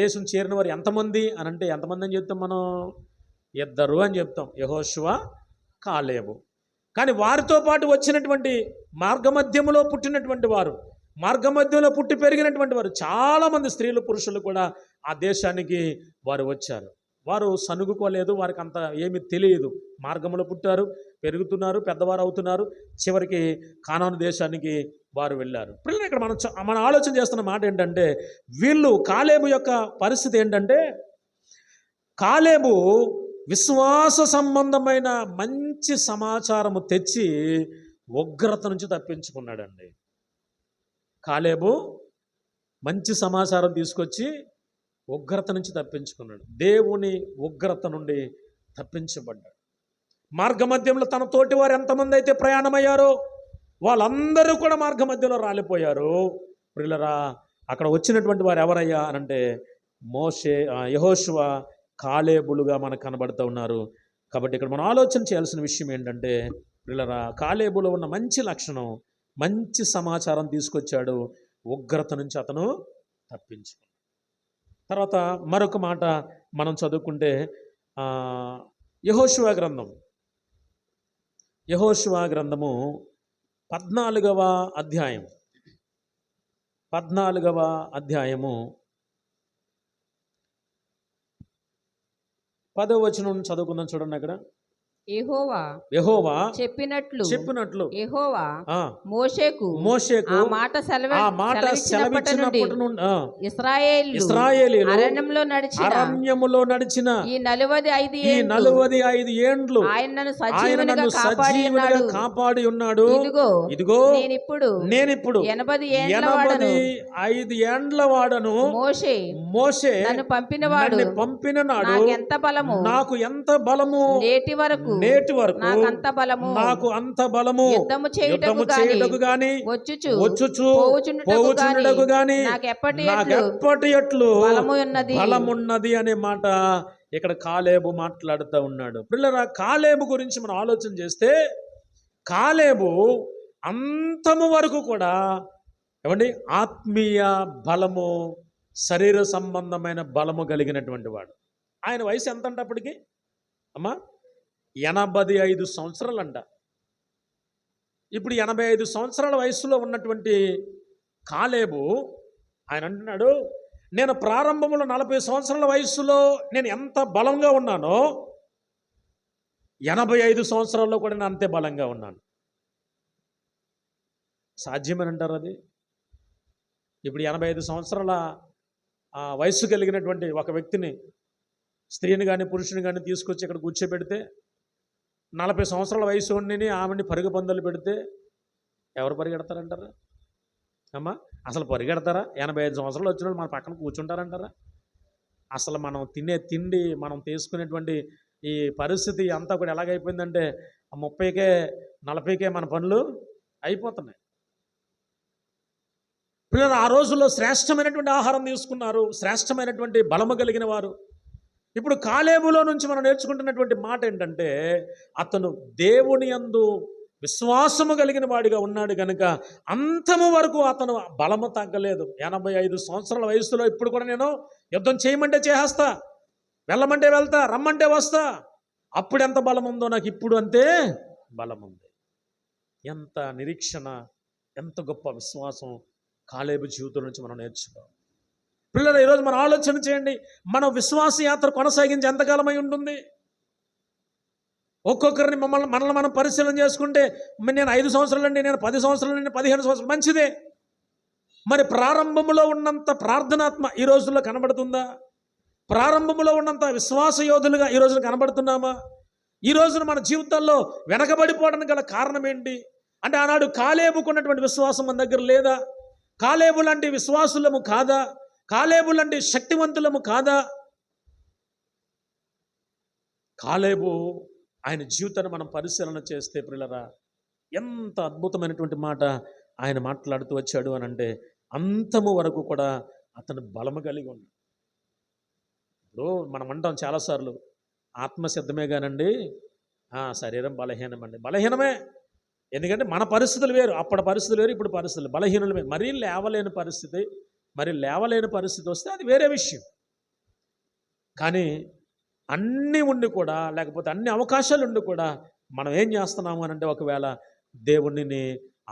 దేశం చేరిన వారు ఎంతమంది అని అంటే ఎంతమంది అని చెప్తాం మనం? 2 అని చెప్తాం, యెహోషువ, కాలేబు. కానీ వారితో పాటు వచ్చినటువంటి మార్గమధ్యములో పుట్టినటువంటి వారు, మార్గమధ్యంలో పుట్టి పెరిగినటువంటి వారు చాలామంది స్త్రీలు పురుషులు కూడా ఆ దేశానికి వారు వచ్చారు. వారు సనుగుకోలేదు, వారికి అంత ఏమీ తెలియదు. మార్గంలో పుట్టారు, పెరుగుతున్నారు, పెద్దవారు అవుతున్నారు, చివరికి కానాను దేశానికి వారు వెళ్ళారు. పిల్లలు ఇక్కడ మనం ఆలోచన చేస్తున్న మాట ఏంటంటే, వీళ్ళు కాలేబు యొక్క పరిస్థితి ఏంటంటే, కాలేబు విశ్వాస సంబంధమైన మంచి సమాచారము తెచ్చి ఉగ్రత నుంచి తప్పించుకున్నాడండి. కాలేబు మంచి సమాచారం తీసుకొచ్చి ఉగ్రత నుంచి తప్పించుకున్నాడు. దేవుని ఉగ్రత నుండి తప్పించబడ్డాడు. మార్గమధ్యంలో తన తోటి వారు ఎంతమంది అయితే ప్రయాణమయ్యారో వాళ్ళందరూ కూడా మార్గమధ్యంలో రాలిపోయారు. ప్రియులరా, అక్కడ వచ్చినటువంటి వారు ఎవరయ్యా అనంటే మోషే, యెహోషువ, కాలేబులుగా మనకు కనబడుతూ ఉన్నారు. కాబట్టి ఇక్కడ మనం ఆలోచన చేయాల్సిన విషయం ఏంటంటే, ప్రియులరా, కాలేబులో ఉన్న మంచి లక్షణం, మంచి సమాచారం తీసుకొచ్చాడు, ఉగ్రత నుంచి అతను తప్పించుకున్నాడు. తర్వాత మరొక మాట మనం చదువుకుంటే యెహోషువ గ్రంథము 14వ అధ్యాయము 10వ వచనం చదువుకుందాం. చూడండి, అక్కడ యెహోవా చెప్పినట్లు యెహోవా ఆ, మోషేకు ఆ మాట సెలవిచ్చినప్పటి నుండి ఇశ్రాయేలీయులు అరణ్యములో నడిచిన ఈ 45 ఏండ్లు ఆయనను సజీవునిగా కాపాడి ఉన్నాడు. ఇదిగో నేనిప్పుడు 85 ఏండ్ల వాడను. మోషే నన్ను పంపిన నాడు నాకు ఎంత బలము, నేటి వరకు నాకు అంత బలము, యుద్ధము చేయుటకు గాని వచ్చుచు పోవుచుండుటకు గాని నాకెప్పటి ఎట్లు బలమున్నది అనే మాట ఇక్కడ కాలేబు మాట్లాడుతూ ఉన్నాడు. పిల్లరా, కాలేబు గురించి మనం ఆలోచన చేస్తే, కాలేబు అంతము వరకు కూడా ఏమండి ఆత్మీయ బలము, శరీర సంబంధమైన బలము కలిగినటువంటి వాడు. ఆయన వయసు ఎంత అంటే అప్పటికి అమ్మా 85 సంవత్సరాలంట. ఇప్పుడు 85 సంవత్సరాల వయసులో ఉన్నటువంటి కాలేబు ఆయన అంటున్నాడు, నేను ప్రారంభంలో 40 సంవత్సరాల వయసులో నేను ఎంత బలంగా ఉన్నానో 85 సంవత్సరాల్లో కూడా నేను అంతే బలంగా ఉన్నాను. సాధ్యమని అంటారు అది? ఇప్పుడు 85 సంవత్సరాల వయసు కలిగినటువంటి ఒక వ్యక్తిని, స్త్రీని కానీ పురుషుని కానీ తీసుకొచ్చి ఇక్కడ కూర్చోబెడితే, 40 సంవత్సరాల వయసు ఉండి ఆమెని పరుగు పందాలు పెడితే ఎవరు పరిగెడతారంటారా అమ్మా? అసలు పరిగెడతారా? 85 సంవత్సరాలు వచ్చిన మన పక్కన కూర్చుంటారంటారా? అసలు మనం తినే తిండి, మనం తీసుకునేటువంటి ఈ పరిస్థితి అంతా కూడా ఎలాగైపోయిందంటే 30కే 40కే మన పనులు అయిపోతున్నాయి. పిల్లలు ఆ రోజుల్లో శ్రేష్టమైనటువంటి ఆహారం తీసుకున్నారు, శ్రేష్టమైనటువంటి బలము కలిగిన వారు. ఇప్పుడు కాలేబులో నుంచి మనం నేర్చుకుంటున్నటువంటి మాట ఏంటంటే, అతను దేవుని యందు విశ్వాసము కలిగిన వాడిగా ఉన్నాడు కనుక అంతము వరకు అతను బలము తగ్గలేదు. 85 సంవత్సరాల వయసులో ఇప్పుడు కూడా నేను యుద్ధం చేయమంటే చేసేస్తా, వెళ్ళమంటే వెళ్తా, రమ్మంటే వస్తా. అప్పుడు ఎంత బలం ఉందో నాకు ఇప్పుడు అంతే బలం ఉంది. ఎంత నిరీక్షణ, ఎంత గొప్ప విశ్వాసం కాలేబు జీవితం నుంచి మనం నేర్చుకోవాలి. పిల్లలు, ఈరోజు మనం ఆలోచన చేయండి, మన విశ్వాస యాత్ర కొనసాగించి ఎంతకాలమై ఉంటుంది? ఒక్కొక్కరిని మనల్ని మనం పరిశీలన చేసుకుంటే, నేను 5 సంవత్సరాలండి, నేను 10 సంవత్సరాలండి, 15 సంవత్సరాలు, మంచిదే. మరి ప్రారంభంలో ఉన్నంత ప్రార్థనాత్మ ఈ రోజుల్లో కనబడుతుందా? ప్రారంభంలో ఉన్నంత విశ్వాస యోధులుగా ఈ రోజున కనబడుతున్నామా? ఈ రోజున మన జీవితాల్లో వెనకబడిపోవడానికి గల కారణం ఏంటి అంటే, ఆనాడు కాలేబుకున్నటువంటి విశ్వాసం మన దగ్గర లేదా? కాలేబు లాంటి విశ్వాసులము కాదా? కాలేబు లాంటి శక్తివంతులము కాదా? కాలేబు ఆయన జీవితాన్ని మనం పరిశీలన చేస్తే ప్రియులరా, ఎంత అద్భుతమైనటువంటి మాట ఆయన మాట్లాడుతూ వచ్చాడు అని అంటే, అంతము వరకు కూడా అతను బలము కలిగి ఉన్నాడు. ఇప్పుడు మనం అంటాం చాలాసార్లు, ఆత్మ సిద్ధమే కానండి, శరీరం బలహీనమండి. బలహీనమే, ఎందుకంటే మన పరిస్థితులు వేరు, అప్పటి పరిస్థితులు వేరు, ఇప్పుడు పరిస్థితులు. బలహీనమే, మరీ లేవలేని పరిస్థితి వస్తే అది వేరే విషయం. కానీ అన్నీ ఉండి కూడా, లేకపోతే అన్ని అవకాశాలు ఉండి కూడా మనం ఏం చేస్తున్నాము అని అంటే ఒకవేళ దేవుణ్ణి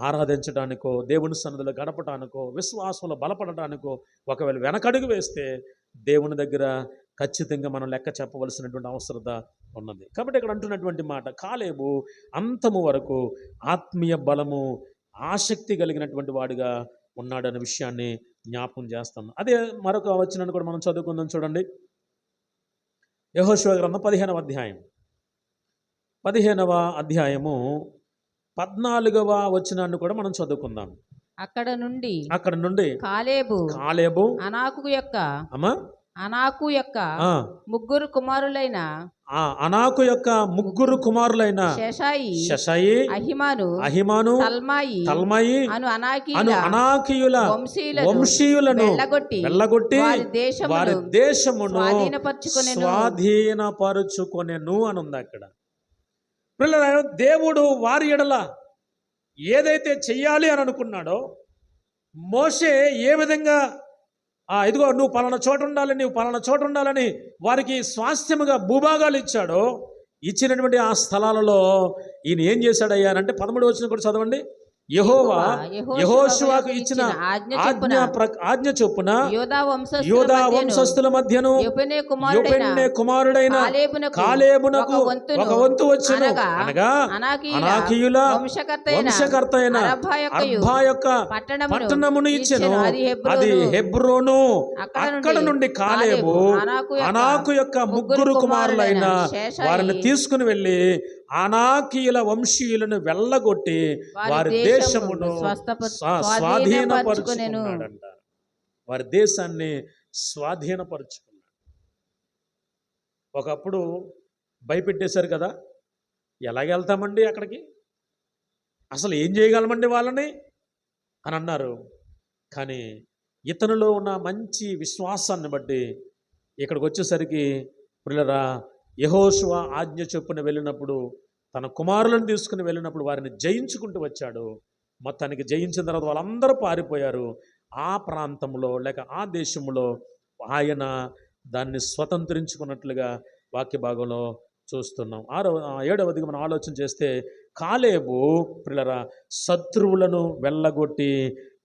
ఆరాధించడానికో దేవుని సన్నిధిలో గడపడానికో విశ్వాసంలో బలపడటానికో ఒకవేళ వెనకడుగు వేస్తే దేవుని దగ్గర ఖచ్చితంగా మనం లెక్క చెప్పవలసినటువంటి అవసరత ఉన్నది. కాబట్టి ఇక్కడ అంటున్నటువంటి మాట, కాలేబు అంతము వరకు ఆత్మీయ బలము ఆసక్తి కలిగినటువంటి వాడిగా ఉన్నాడనే విషయాన్ని జ్ఞాపకం చేస్తాం. అదే మరొక వచనాన్ని కూడా మనం చదువుకుందాం. చూడండి, యెహోషువ గ్రంథం 15వ అధ్యాయము 14వ వచనాన్ని కూడా మనం చదువుకుందాం. అక్కడ నుండి కాలేబు అనాకు యొక్క ముగ్గురు కుమారులైన శెషయి, అహిమాను, తల్మాయి అను అనాకీయుల వంశీయులను వెళ్ళగొట్టి వారి దేశమును స్వాధీనపరుచుకొనెను అని ఉంది అక్కడ. పిల్లలు, దేవుడు వారి ఎడల ఏదైతే చెయ్యాలి అని అనుకున్నాడో, మోషే ఏ విధంగా ఇదిగో నువ్వు పలానా చోట ఉండాలి, నువ్వు పలానా చోట ఉండాలని వారికి స్వాస్థ్యముగా భూభాగాలు ఇచ్చాడో, ఇచ్చినటువంటి ఆ స్థలాలలో ఈయన ఏం చేశాడయ్యా అంటే 13వ వచనం కూడా చదవండి. యెహోవా యెహోషువకు ఇచ్చిన ఆజ్ఞ చొప్పున యూదా వంశస్థుల మధ్యను యెఫున్నె కుమారుడైన కాలేబునకు ఒక వంతు వచ్చెను. అనగా అనాకీయుల వంశకర్త అయిన అర్బా యొక్క పట్టణమును ఇచ్చెను. అది హెబ్రోను. అక్కడ నుండి కాలేబు అనాకు యొక్క ముగ్గురు కుమారులైన వారిని తీసుకుని వెళ్ళి అనాకీయుల వంశీయులను వెళ్ళగొట్టి వారి దేశమును స్వాధీనపరుచుకున్నాడంట. వారి దేశాన్ని స్వాధీనపరుచుకున్నాడు. ఒకప్పుడు భయపెట్టేశారు కదా, ఎలాగెళ్తామండి అక్కడికి, అసలు ఏం చేయగలమండి వాళ్ళని అని అన్నారు. కానీ ఇతనిలో ఉన్న మంచి విశ్వాసాన్ని బట్టి ఇక్కడికి వచ్చేసరికి పిల్లరా, యెహోషువ ఆజ్ఞ చొప్పున వెళ్ళినప్పుడు, తన కుమారులను తీసుకుని వెళ్ళినప్పుడు వారిని జయించుకుంటూ వచ్చాడు. మొత్తానికి జయించిన తర్వాత వాళ్ళందరూ పారిపోయారు. ఆ ప్రాంతంలో లేక ఆ దేశంలో ఆయన దాన్ని స్వతంత్రించుకున్నట్లుగా వాక్య భాగంలో చూస్తున్నాం. 7వదిగా మనం ఆలోచన చేస్తే, కాలేబు పిల్లరా శత్రువులను వెళ్ళగొట్టి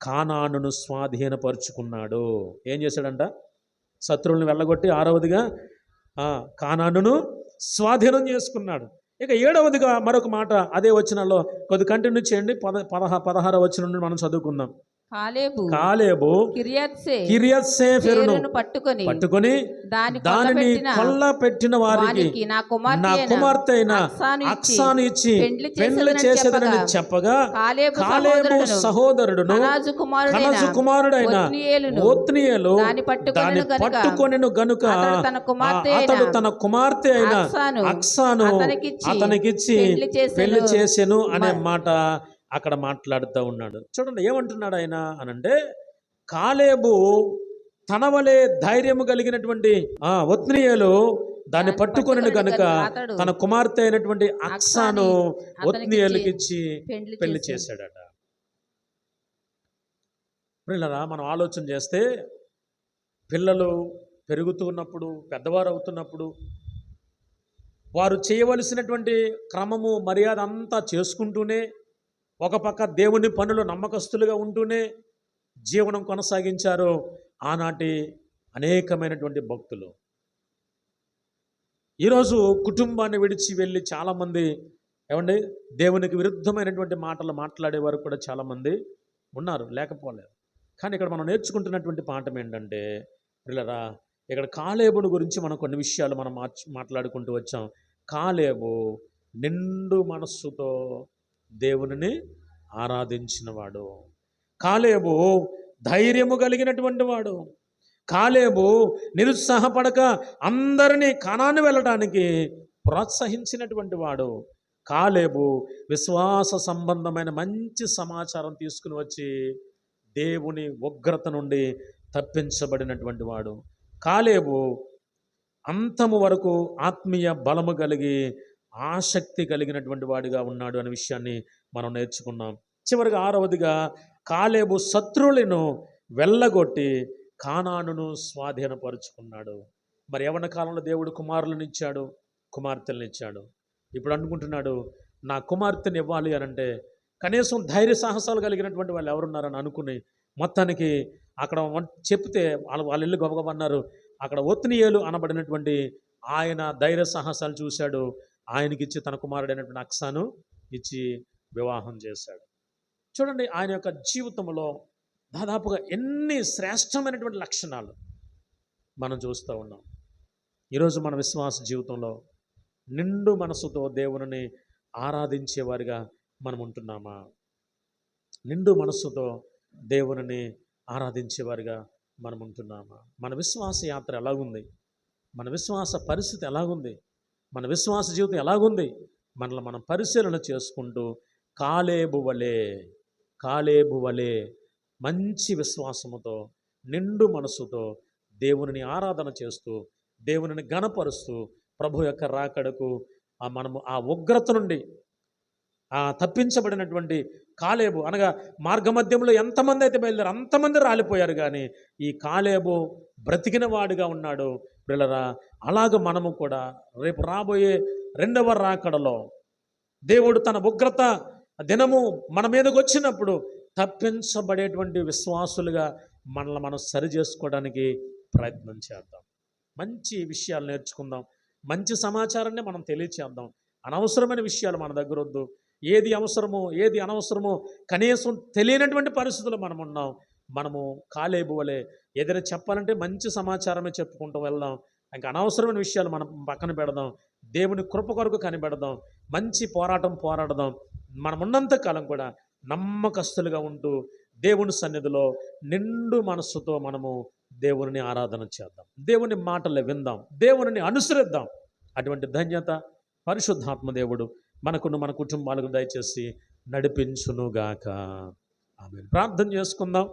కానానును స్వాధీనపరుచుకున్నాడు. ఏం చేశాడంట? శత్రువులను వెళ్ళగొట్టి 6వదిగా కానానును స్వాధీనం చేసుకున్నాడు. ఇక 7వదిగా మరొక మాట అదే వచనంలో కొద్ది కంటిన్యూ చేయండి. 16వ వచనం నుండి మనం చదువుకుందాం. కాలేబు కిర్యత్సేఫెరును పట్టుకొని దానిని కొల్ల పెట్టిన వారికి నా కుమార్తె అయిన అక్సాను ఇచ్చి పెండ్లి చేసేదనని చెప్పగా, కాలేబు సహోదరుడును కనజు కుమారుడైన ఓత్నియేలు దాన్ని పట్టుకొనెను గనుక అతడు తన కుమార్తె అయిన అక్సాను అతనికిచ్చి పెళ్లి చేసెను అనే మాట అక్కడ మాట్లాడుతూ ఉన్నాడు. చూడండి ఏమంటున్నాడు ఆయన అనంటే, కాలేబు తన వలె ధైర్యము కలిగినటువంటి ఒత్నియేలు దాన్ని పట్టుకొనెను గనుక తన కుమార్తె అయినటువంటి అక్సాను ఒత్నియేలుకి ఇచ్చి పెళ్లి చేశాడట. పిల్లరా, మనం ఆలోచన చేస్తే పిల్లలు పెరుగుతున్నప్పుడు, పెద్దవారు అవుతున్నప్పుడు వారు చేయవలసినటువంటి క్రమము మర్యాద అంతా చేసుకుంటూనే, ఒక పక్క దేవుని పనులు నమ్మకస్తులుగా ఉంటూనే జీవనం కొనసాగించారు ఆనాటి అనేకమైనటువంటి భక్తులు. ఈరోజు కుటుంబాన్ని విడిచి వెళ్ళి చాలామంది ఏమండి దేవునికి విరుద్ధమైనటువంటి మాటలు మాట్లాడేవారు కూడా చాలామంది ఉన్నారు, లేకపోలేదు. కానీ ఇక్కడ మనం నేర్చుకుంటున్నటువంటి పాఠం ఏంటంటే, పిల్లరా, ఇక్కడ కాలేబుని గురించి మనం కొన్ని విషయాలు మనం మాట్లాడుకుంటూ వచ్చాం. కాలేబు నిండు మనస్సుతో దేవునిని ఆరాధించినవాడు. కాలేబు ధైర్యము కలిగినటువంటి వాడు. కాలేబు నిరుత్సాహపడక అందరినీ కానాను వెళ్ళడానికి ప్రోత్సహించినటువంటి వాడు. కాలేబు విశ్వాస సంబంధమైన మంచి సమాచారం తీసుకుని వచ్చి దేవుని ఉగ్రత నుండి తప్పించబడినటువంటి వాడు. కాలేబు అంతము వరకు ఆత్మీయ బలము కలిగి ఆసక్తి కలిగినటువంటి వాడిగా ఉన్నాడు అనే విషయాన్ని మనం నేర్చుకున్నాం. చివరిగా 6వదిగా, కాలేబు శత్రువులను వెళ్ళగొట్టి కానానును స్వాధీనపరుచుకున్నాడు. మరి యవ్వన కాలంలో దేవుడు కుమారులను ఇచ్చాడు, కుమార్తెలను ఇచ్చాడు. ఇప్పుడు అనుకుంటున్నాడు నా కుమార్తెని ఇవ్వాలి అని అంటే కనీసం ధైర్య సాహసాలు కలిగినటువంటి వాళ్ళు ఎవరున్నారని అనుకుని మొత్తానికి అక్కడ చెప్తే వాళ్ళ ఇల్లు గొప్పగొప్పన్నారు. అక్కడ ఒత్నియేలు అనబడినటువంటి ఆయన ధైర్య సాహసాలు చూశాడు. ఆయనకిచ్చి తన కుమారుడైనటువంటి అక్సాను ఇచ్చి వివాహం చేశాడు. చూడండి, ఆయన యొక్క జీవితంలో దాదాపుగా ఎన్ని శ్రేష్టమైనటువంటి లక్షణాలు మనం చూస్తూ ఉన్నాం. ఈరోజు మన విశ్వాస జీవితంలో నిండు మనసుతో దేవుని ఆరాధించేవారిగా మనం ఉంటున్నామా? నిండు మనస్సుతో దేవుని ఆరాధించేవారిగా మనం ఉంటున్నామా? మన విశ్వాస యాత్ర ఎలాగుంది? మన విశ్వాస పరిస్థితి ఎలాగుంది? మన విశ్వాస జీవితం ఎలాగుంది? మనల్ని మనం పరిశీలన చేసుకుంటూ కాలేబు వలె మంచి విశ్వాసముతో నిండు మనసుతో దేవుని ఆరాధన చేస్తూ దేవుని గణపరుస్తూ ప్రభు యొక్క రాకడకు మనము ఆ ఉగ్రత నుండి తప్పించబడినటువంటి కాలేబు అనగా మార్గమధ్యంలో ఎంతమంది అయితే బయలుదేరు అంతమంది రాలిపోయారు, కానీ ఈ కాలేబు బ్రతికిన వాడిగా ఉన్నాడు. పిల్లరా, అలాగ మనము కూడా రేపు రాబోయే రెండవ రాకడలో దేవుడు తన ఉగ్రత దినము మన మీదకి వచ్చినప్పుడు తప్పించబడేటువంటి విశ్వాసులుగా మనల్ని మనం సరి చేసుకోవడానికి ప్రయత్నం చేద్దాం. మంచి విషయాలు నేర్చుకుందాం, మంచి సమాచారాన్ని మనం తెలియచేద్దాం. అనవసరమైన విషయాలు మన దగ్గర వద్దు. ఏది అవసరమో ఏది అనవసరమో కనీసం తెలియనటువంటి పరిస్థితుల్లో మనం ఉన్నాం. మనము కాలేబు వలె ఏదైనా చెప్పాలంటే మంచి సమాచారమే చెప్పుకుంటూ వెళ్దాం. ఇంకా అనవసరమైన విషయాలు మనం పక్కన పెడదాం. దేవుని కృప కొరకు కనిపెడదాం. మంచి పోరాడదాం. మనం ఉన్నంత కాలం కూడా నమ్మకస్తులుగా ఉంటూ దేవుని సన్నిధిలో నిండు మనస్సుతో మనము దేవుని ఆరాధన చేద్దాం. దేవుని మాటలు విందాం, దేవుని అనుసరిద్దాం. అటువంటి ధన్యత పరిశుద్ధాత్మ దేవుడు మనకును మన కుటుంబాలకు దయచేసి నడిపించునుగాక. ఆమేన్. ప్రార్థన చేసుకుందాం.